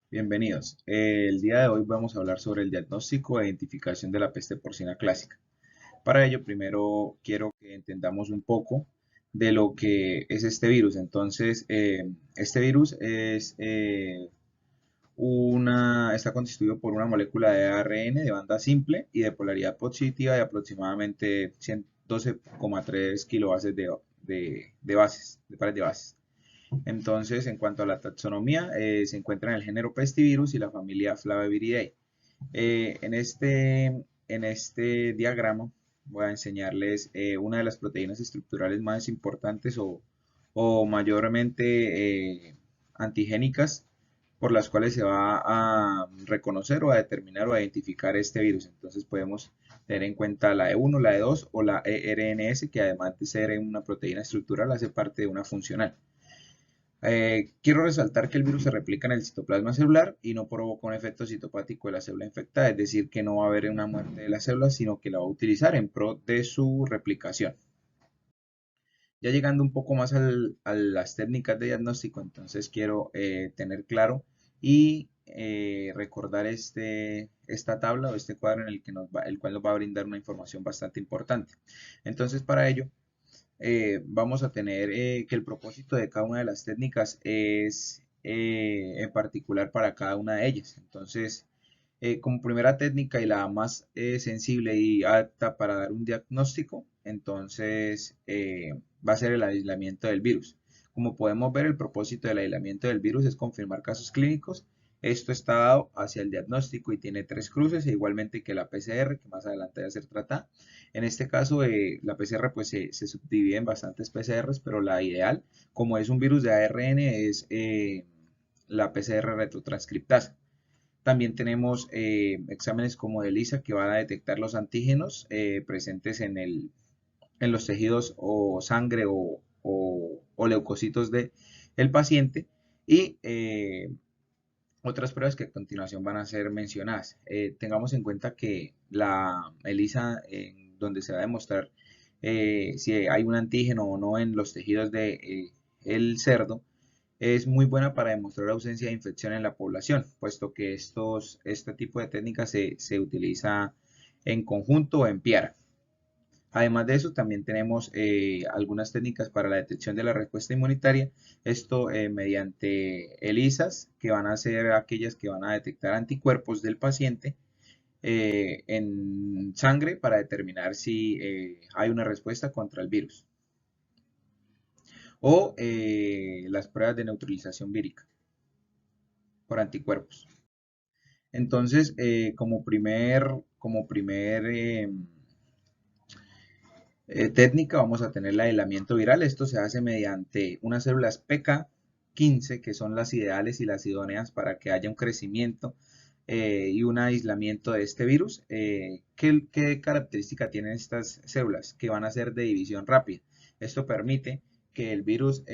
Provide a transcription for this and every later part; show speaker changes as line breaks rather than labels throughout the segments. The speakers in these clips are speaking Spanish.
Bienvenidos. El día de hoy vamos a hablar sobre el diagnóstico e identificación de la peste porcina clásica. Para ello, primero quiero que entendamos un poco de lo que es este virus. Entonces, este virus está constituido por una molécula de ARN de banda simple y de polaridad positiva de aproximadamente 112,3 kilobases de bases, de pares de bases. Entonces, en cuanto a la taxonomía, se encuentra en el género Pestivirus y la familia Flaviviridae. En este diagrama voy a enseñarles una de las proteínas estructurales más importantes o mayormente antigénicas por las cuales se va a reconocer o a determinar o a identificar este virus. Entonces podemos tener en cuenta la E1, la E2 o la eRNS, que además de ser una proteína estructural, hace parte de una funcional. Quiero resaltar que el virus se replica en el citoplasma celular y no provoca un efecto citopático de la célula infectada, es decir, que no va a haber una muerte de la célula, sino que la va a utilizar en pro de su replicación. Ya llegando un poco más a las técnicas de diagnóstico, entonces quiero tener claro y recordar esta tabla o este cuadro en el cual nos va a brindar una información bastante importante. Entonces, para ello, vamos a tener que el propósito de cada una de las técnicas es en particular para cada una de ellas. Entonces, como primera técnica y la más sensible y apta para dar un diagnóstico, entonces va a ser el aislamiento del virus. Como podemos ver, el propósito del aislamiento del virus es confirmar casos clínicos. Esto está dado hacia el diagnóstico y tiene tres cruces, e igualmente que la PCR, que más adelante va a ser tratada. En este caso, la PCR pues, se subdivide en bastantes PCRs, pero la ideal, como es un virus de ARN, es la PCR retrotranscriptasa. También tenemos exámenes como de ELISA que van a detectar los antígenos presentes en los tejidos o sangre o leucocitos del paciente y otras pruebas que a continuación van a ser mencionadas. Tengamos en cuenta que la ELISA, donde se va a demostrar si hay un antígeno o no en los tejidos del cerdo, es muy buena para demostrar ausencia de infección en la población, puesto que este tipo de técnicas se utiliza en conjunto o en piara. Además de eso, también tenemos algunas técnicas para la detección de la respuesta inmunitaria, esto mediante ELISAs, que van a ser aquellas que van a detectar anticuerpos del paciente en sangre para determinar si hay una respuesta contra el virus, o las pruebas de neutralización vírica por anticuerpos. Entonces, como primer técnica vamos a tener el aislamiento viral. Esto se hace mediante unas células PK15, que son las ideales y las idóneas para que haya un crecimiento y un aislamiento de este virus. ¿Qué característica tienen estas células? Que van a ser de división rápida. Esto permite que el virus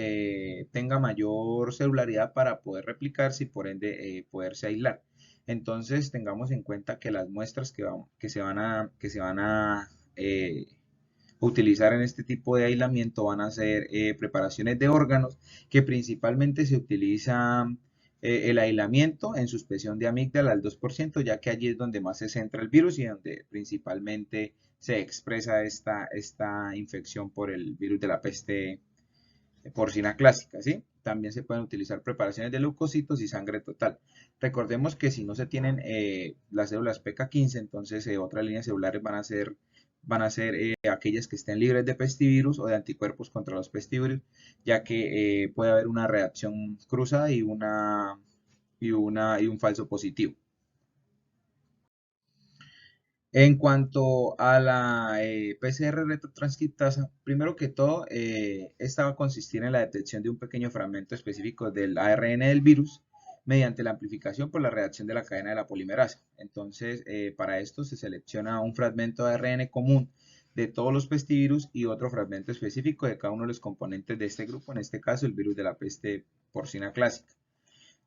tenga mayor celularidad para poder replicarse y por ende poderse aislar. Entonces tengamos en cuenta que las muestras que se van a utilizar en este tipo de aislamiento van a ser preparaciones de órganos, que principalmente se utiliza el aislamiento en suspensión de amígdala al 2%, ya que allí es donde más se centra el virus y donde principalmente se expresa esta infección por el virus de la peste porcina clásica, ¿sí? También se pueden utilizar preparaciones de leucocitos y sangre total. Recordemos que si no se tienen las células PK15, entonces otras líneas celulares van a ser aquellas que estén libres de pestivirus o de anticuerpos contra los pestivirus, ya que puede haber una reacción cruzada y un falso positivo. En cuanto a la PCR retrotranscriptasa, primero que todo, esta va a consistir en la detección de un pequeño fragmento específico del ARN del virus mediante la amplificación por la reacción de la cadena de la polimerasa. Entonces, para esto se selecciona un fragmento de ARN común de todos los pestivirus y otro fragmento específico de cada uno de los componentes de este grupo, en este caso el virus de la peste porcina clásica,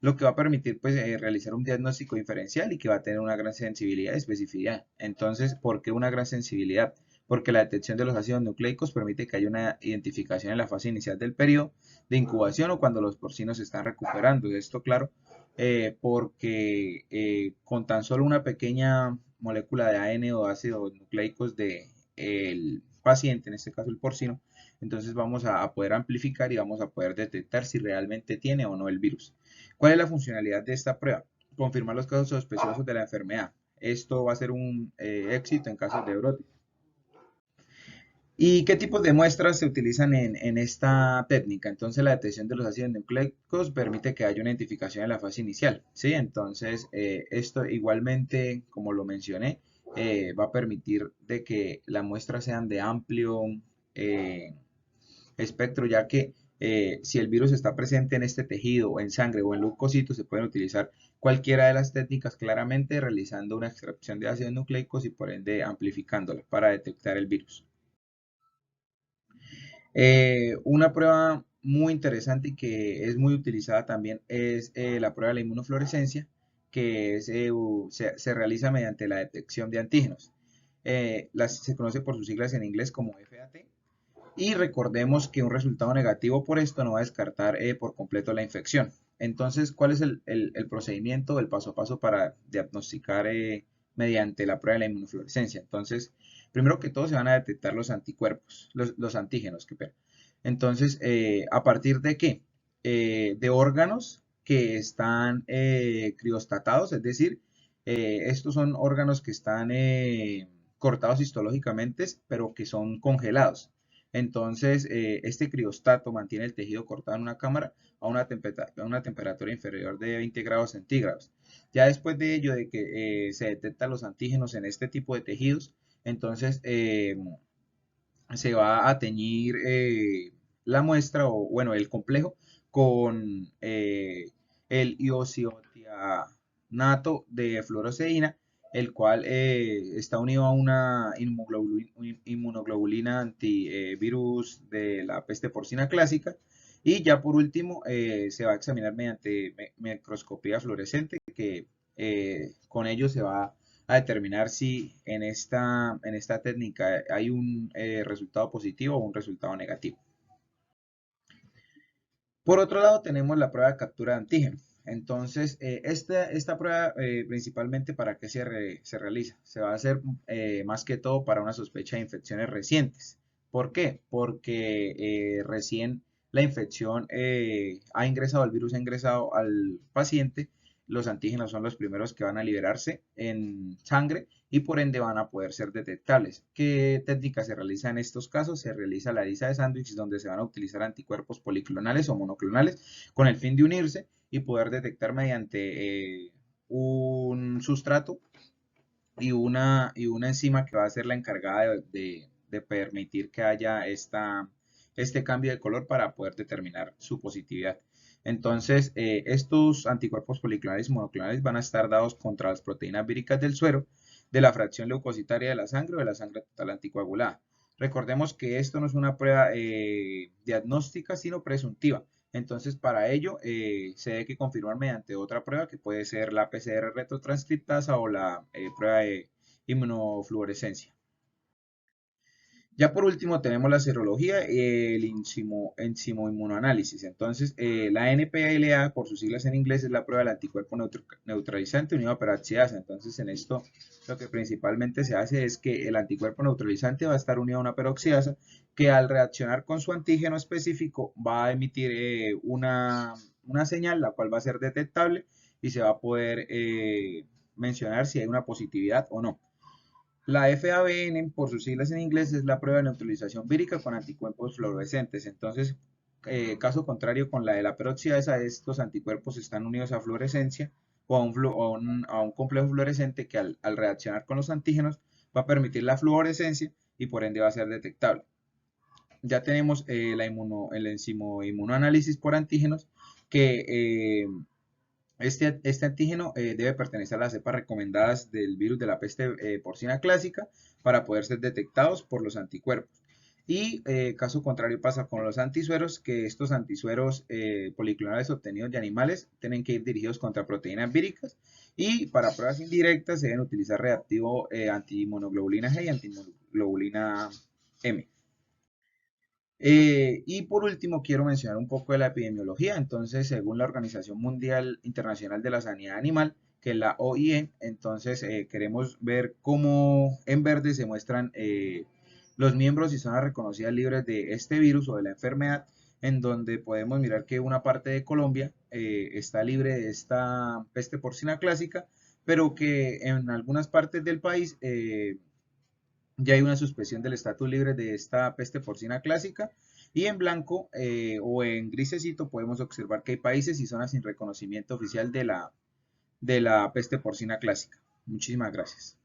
lo que va a permitir pues, realizar un diagnóstico diferencial y que va a tener una gran sensibilidad y especificidad. Entonces, ¿por qué una gran sensibilidad? Porque la detección de los ácidos nucleicos permite que haya una identificación en la fase inicial del periodo de incubación o cuando los porcinos se están recuperando. Esto, claro, porque con tan solo una pequeña molécula de AN o ácidos nucleicos del paciente, en este caso el porcino, entonces vamos a poder amplificar y vamos a poder detectar si realmente tiene o no el virus. ¿Cuál es la funcionalidad de esta prueba? Confirmar los casos sospechosos de la enfermedad. Esto va a ser un éxito en casos de brote. ¿Y qué tipos de muestras se utilizan en esta técnica? Entonces, la detección de los ácidos nucleicos permite que haya una identificación en la fase inicial, ¿sí? Entonces, esto igualmente, como lo mencioné, va a permitir de que las muestras sean de amplio eh, espectro, ya que si el virus está presente en este tejido, o en sangre o en leucocitos, se pueden utilizar cualquiera de las técnicas claramente realizando una extracción de ácidos nucleicos y por ende amplificándola para detectar el virus. Una prueba muy interesante y que es muy utilizada también es la prueba de la inmunofluorescencia, que se realiza mediante la detección de antígenos. Se conoce por sus siglas en inglés como FAT. Y recordemos que un resultado negativo por esto no va a descartar por completo la infección. Entonces, ¿cuál es el procedimiento, el paso a paso para diagnosticar mediante la prueba de la inmunofluorescencia? Entonces, primero que todo se van a detectar los anticuerpos, los antígenos, que pena. Entonces, ¿a partir de qué? De órganos que están criostatados, es decir, estos son órganos que están cortados histológicamente, pero que son congelados. Entonces, este criostato mantiene el tejido cortado en una cámara a una temperatura inferior de 20 grados centígrados. Ya después de ello, de que se detectan los antígenos en este tipo de tejidos, entonces se va a teñir la muestra o, bueno, el complejo con el isocianiato de fluoroceína, el cual está unido a una inmunoglobulina antivirus de la peste porcina clásica. Y ya por último, se va a examinar mediante microscopía fluorescente, que con ello se va a determinar si en esta técnica hay un resultado positivo o un resultado negativo. Por otro lado, tenemos la prueba de captura de antígeno. Entonces, esta prueba principalmente para qué se realiza. Se va a hacer más que todo para una sospecha de infecciones recientes. ¿Por qué? Porque recién la infección ha ingresado, el virus ha ingresado al paciente, los antígenos son los primeros que van a liberarse en sangre y por ende van a poder ser detectables. ¿Qué técnica se realiza en estos casos? Se realiza la ELISA de sándwich, donde se van a utilizar anticuerpos policlonales o monoclonales con el fin de unirse y poder detectar mediante un sustrato y una enzima que va a ser la encargada de permitir que haya este cambio de color para poder determinar su positividad. Entonces, estos anticuerpos policlonales y monoclonales van a estar dados contra las proteínas víricas del suero, de la fracción leucocitaria de la sangre o de la sangre total anticoagulada. Recordemos que esto no es una prueba diagnóstica, sino presuntiva. Entonces, para ello se debe que confirmar mediante otra prueba que puede ser la PCR retrotranscriptasa o la prueba de inmunofluorescencia. Ya por último tenemos la serología y el enzimoinmunoanálisis. Entonces, la NPLA, por sus siglas en inglés, es la prueba del anticuerpo neutralizante unido a peroxidasa. Entonces, en esto lo que principalmente se hace es que el anticuerpo neutralizante va a estar unido a una peroxidasa que al reaccionar con su antígeno específico va a emitir una señal, la cual va a ser detectable y se va a poder mencionar si hay una positividad o no. La FABN, por sus siglas en inglés, es la prueba de neutralización vírica con anticuerpos fluorescentes. Entonces, caso contrario con la de la peroxidasa, estos anticuerpos están unidos a fluorescencia o a un complejo fluorescente que al reaccionar con los antígenos va a permitir la fluorescencia y por ende va a ser detectable. Ya tenemos el enzimo inmunoanálisis por antígenos que este antígeno debe pertenecer a las cepas recomendadas del virus de la peste porcina clásica para poder ser detectados por los anticuerpos. Y caso contrario pasa con los antisueros, que estos antisueros policlonales obtenidos de animales tienen que ir dirigidos contra proteínas víricas y para pruebas indirectas se deben utilizar reactivo antiinmunoglobulina G y antiinmunoglobulina M. Y por último, quiero mencionar un poco de la epidemiología. Entonces, según la Organización Mundial Internacional de la Sanidad Animal, que es la OIE, entonces queremos ver cómo en verde se muestran los miembros y zonas reconocidas libres de este virus o de la enfermedad, en donde podemos mirar que una parte de Colombia está libre de esta peste porcina clásica, pero que en algunas partes del país ya hay una suspensión del estatus libre de esta peste porcina clásica. Y en blanco o en grisecito podemos observar que hay países y zonas sin reconocimiento oficial de la peste porcina clásica. Muchísimas gracias.